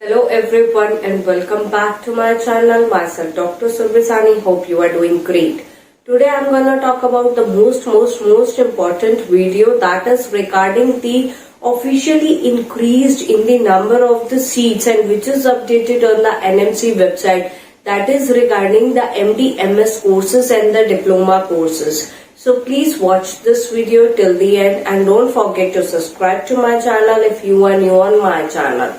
Hello everyone and welcome back to my channel. Myself Dr. Surbisani. Hope you are doing great. Today I'm gonna talk about the most important video, that is regarding the officially increased in the number of the seats and which is updated on the NMC website, that is regarding the MD MS courses and the diploma courses. So please watch this video till the end and don't forget to subscribe to my channel if you are new on my channel.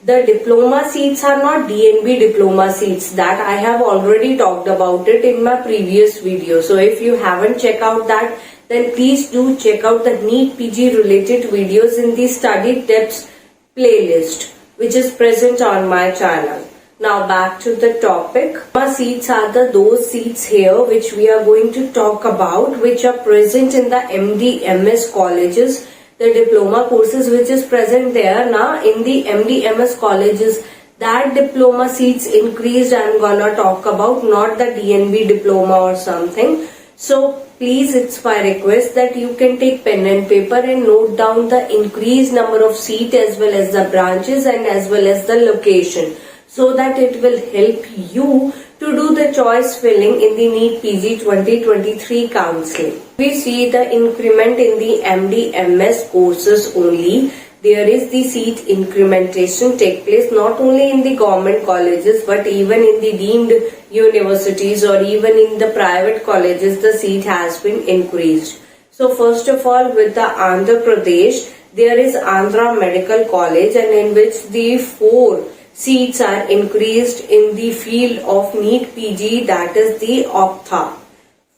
The diploma seats are not DNB diploma seats, that I have already talked about it in my previous video. So if you haven't checked out that, then please do check out the NEET PG related videos in the study tips playlist which is present on my channel. Now back to the topic. Diploma seats are those seats here which we are going to talk about, which are present in the MD MS colleges. The diploma courses which is present there now in the MD MS colleges, that diploma seats increased I'm gonna talk about, not the DNB diploma or something. So please, it's my request that you can take pen and paper and note down the increased number of seats as well as the branches and as well as the location, so that it will help you to do the choice filling in the NEET PG 2023 counseling. We see the increment in the MD MS courses only. There is the seat incrementation take place not only in the government colleges but even in the deemed universities or even in the private colleges the seat has been increased. So first of all, with the Andhra Pradesh, there is Andhra Medical College, and in which the 4 seats are increased in the field of NEET PG, that is the Optha.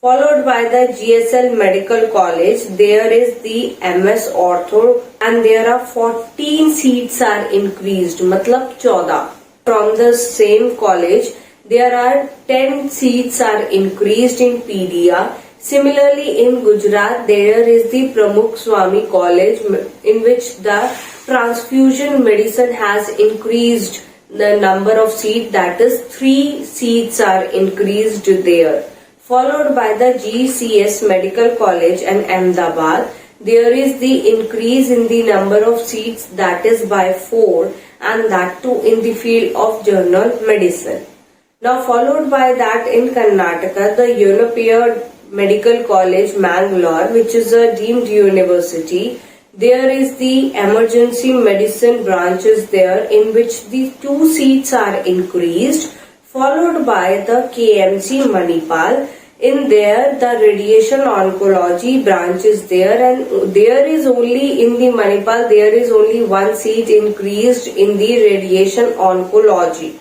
Followed by the GSL Medical College, there is the MS Ortho, and there are 14 seats are increased, matlab 14. From the same college, there are 10 seats are increased in PDA. Similarly, in Gujarat, there is the Pramukh Swami College, in which the transfusion medicine has increased the number of seats, that is 3 seats are increased there. Followed by the GCS Medical College and Ahmedabad, there is the increase in the number of seats, that is by 4, and that too in the field of general medicine. Now followed by that in Karnataka, the Unified Medical College Mangalore, which is a deemed university, there is the emergency medicine branches there, in which the 2 seats are increased. Followed by the KMC Manipal. In there, the radiation oncology branch is there, and there is only in the Manipal, there is only 1 seat increased in the radiation oncology.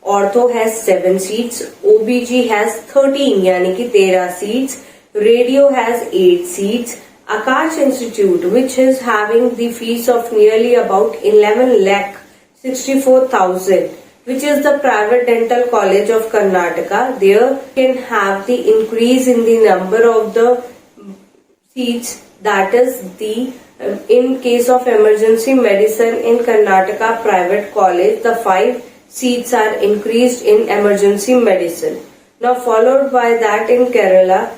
Ortho has 7 seats, OBG has 13 yani ki 13 seats, radio has 8 seats, Akash Institute, which is having the fees of nearly about 11 lakh 64,000, which is the private dental college of Karnataka, there can have the increase in the number of the seats, that is the in case of emergency medicine in Karnataka private college, the 5 seats are increased in emergency medicine. Now followed by that in Kerala,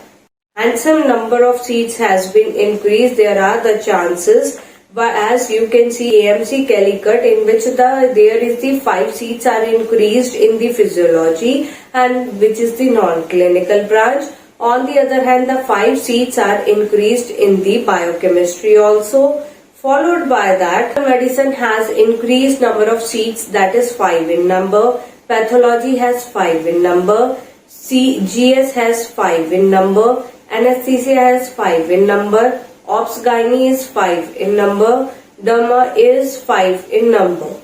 handsome number of seats has been increased. There are the chances, but as you can see, AMC Calicut, in which there is the 5 seats are increased in the physiology, and which is the non-clinical branch. On the other hand, the 5 seats are increased in the biochemistry also. Followed by that, medicine has increased number of seats, that is 5 in number. Pathology has 5 in number. GS has 5 in number. Anesthesia has 5 in number. Ops Gynae is 5 in number. Derma is 5 in number.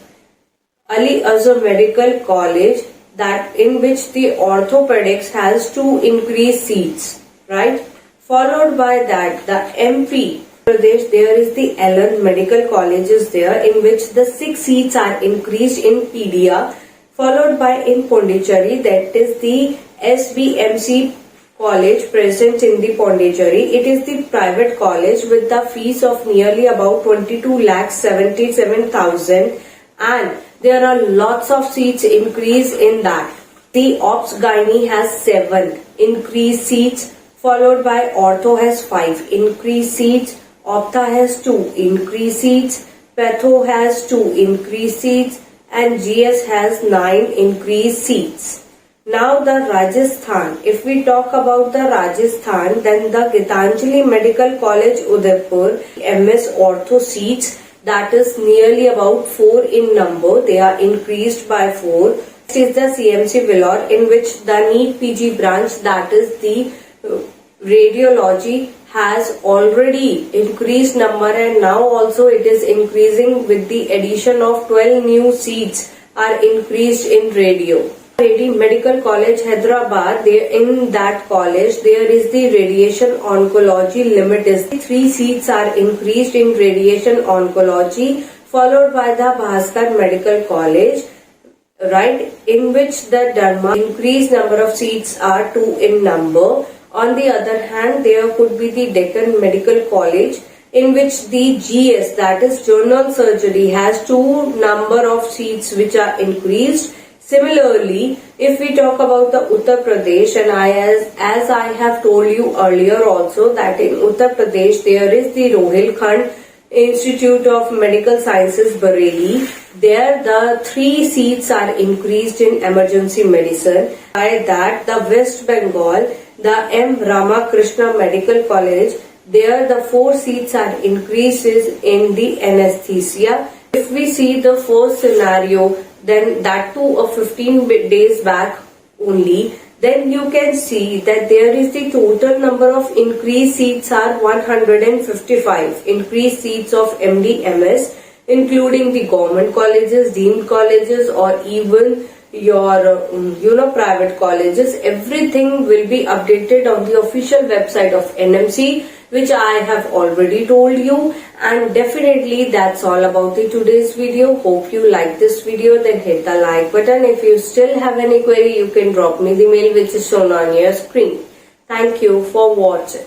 Ali Azhar Medical College, that in which the orthopedics has 2 increased seats, right? Followed by that, the MP Pradesh, there is the Ellen Medical College is there, in which the 6 seats are increased in PDA. Followed by in Pondicherry, that is the SBMC college present in the Pondicherry. It is the private college with the fees of nearly about 22 lakh 77,000, and there are lots of seats increase in that. The Ops Gynae has 7 increased seats, followed by Ortho has 5 increased seats, Optha has 2 increased seats, Patho has 2 increased seats, and GS has 9 increased seats. Now the Rajasthan, if we talk about the Rajasthan, then the Gitanjali Medical College Udaipur MS Ortho seats, that is nearly about 4 in number, they are increased by 4. Next is the CMC Vellore, in which the NEET PG branch, that is the radiology, has already increased number, and now also it is increasing with the addition of 12 new seats are increased in radio. Medical College Hyderabad, there in that college there is the radiation oncology limit is 3 seats are increased in radiation oncology, followed by the Bhaskar Medical College, right, in which the derma increased number of seats are 2 in number. On the other hand, there could be the Deccan Medical College, in which the GS, that is general surgery, has 2 number of seats which are increased. Similarly, if we talk about the Uttar Pradesh, and as I have told you earlier also, that in Uttar Pradesh there is the Rohilkhand Institute of Medical Sciences Bareilly. There the 3 seats are increased in emergency medicine. By that, the West Bengal, the M. Ramakrishna Medical College, there the 4 seats are increases in the anesthesia. If we see the first scenario, then that too of 15 days back only, then you can see that there is the total number of increased seats are 155 increased seats of MD MS, including the government colleges, deemed colleges, or even your private colleges. Everything will be updated on the official website of NMC, which I have already told you. And definitely that's all about the today's video. Hope you like this video, then hit the like button. If you still have any query, you can drop me the mail which is shown on your screen. Thank you for watching.